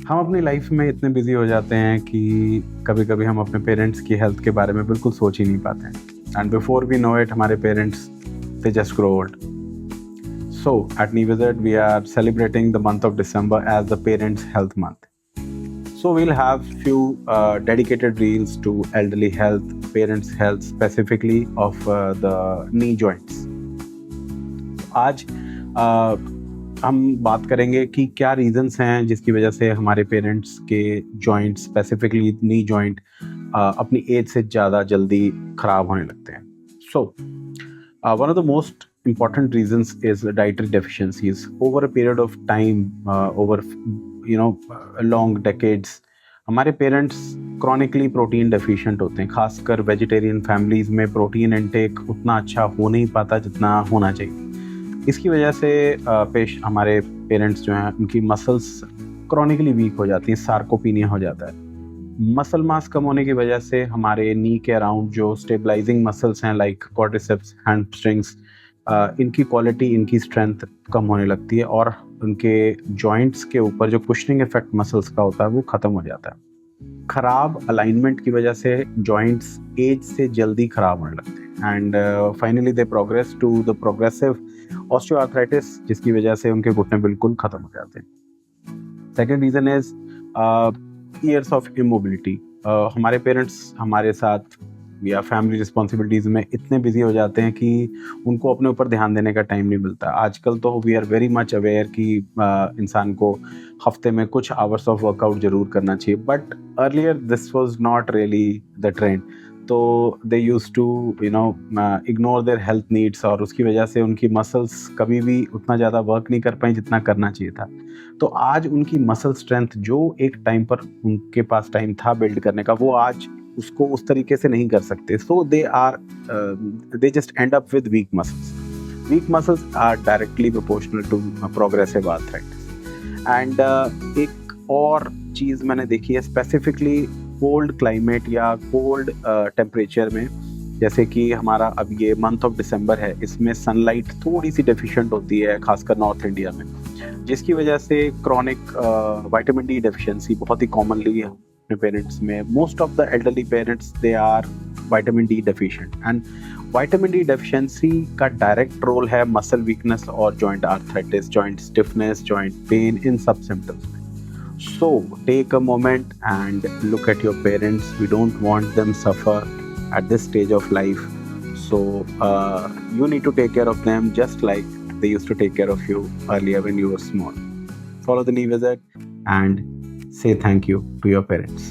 हम अपनी लाइफ में इतने बिजी हो जाते हैं कि कभी कभी हम अपने पेरेंट्स की हेल्थ के बारे में बिल्कुल सोच ही नहीं पाते हैं। And before we know it हमारे parents they just grow old. So at NeoVisit we are celebrating the month of December as the parents health month. So we'll have few dedicated reels to elderly health, parents health, specifically of the knee joints. आज हम बात करेंगे कि क्या reasons हैं जिसकी वजह से हमारे पेरेंट्स के जॉइंट, स्पेसिफिकली नी जॉइंट, अपनी एज से ज़्यादा जल्दी ख़राब होने लगते हैं. So one of the most important reasons is dietary deficiencies over a period of time, over long decades. हमारे पेरेंट्स क्रॉनिकली प्रोटीन डेफिशिएंट होते हैं. खासकर वेजिटेरियन फैमिलीज में प्रोटीन इनटेक उतना अच्छा हो नहीं पाता जितना होना चाहिए. इसकी वजह से हमारे पेरेंट्स जो हैं उनकी मसल्स क्रॉनिकली वीक हो जाती हैं, सार्कोपीनिया हो जाता है. मसल मास कम होने की वजह से हमारे नी के अराउंड जो स्टेबलाइजिंग मसल्स हैं लाइक क्वाड्रिसेप्स, हैमस्ट्रिंग्स, इनकी क्वालिटी, इनकी स्ट्रेंथ कम होने लगती है और उनके जॉइंट्स के ऊपर जो कुशनिंग इफेक्ट मसल्स का होता है वो ख़त्म हो जाता है. ख़राब अलाइनमेंट की वजह से जॉइंट्स एज से जल्दी ख़राब होने लगते हैं and finally they progress to the progressive osteoarthritis, जिसकी वजह से उनके घुटने बिल्कुल ख़त्म हो जाते हैं. Second reason is years of immobility. हमारे पेरेंट्स हमारे साथ या फैमिली रिस्पॉन्सिबिलिटीज़ में इतने बिजी हो जाते हैं कि उनको अपने ऊपर ध्यान देने का टाइम नहीं मिलता. आजकल तो we are very much aware कि इंसान को हफ्ते में कुछ आवर्स ऑफ वर्कआउट ज़रूर करना चाहिए, but earlier this was not really the trend. तो they used to ignore their health needs और उसकी वजह से उनकी मसल्स कभी भी उतना ज़्यादा वर्क नहीं कर पाई जितना करना चाहिए था. तो आज उनकी मसल स्ट्रेंथ जो एक टाइम पर उनके पास टाइम था बिल्ड करने का, वो आज उसको उस तरीके से नहीं कर सकते. So they just end up with weak muscles. Weak muscles are directly proportional to progressive arthritis. And एक और चीज़ मैंने देखी है स्पेसिफिकली कोल्ड क्लाइमेट या कोल्ड टेम्परेचर में, जैसे कि हमारा अब ये मंथ ऑफ दिसंबर है, इसमें सनलाइट थोड़ी सी डेफिशिएंट होती है खासकर नॉर्थ इंडिया में, जिसकी वजह से क्रॉनिक विटामिन डी डेफिशिएंसी बहुत ही कॉमनली अपने पेरेंट्स में. Most of the elderly parents they are vitamin D deficient and vitamin D deficiency का डायरेक्ट रोल है मसल वीकनेस और joint arthritis, joint stiffness, joint pain, इन सब सिम्टम्स में. So take a moment and look at your parents. We don't want them suffer at this stage of life. So you need to take care of them just like they used to take care of you earlier when you were small. Follow the NeoVisit and say thank you to your parents.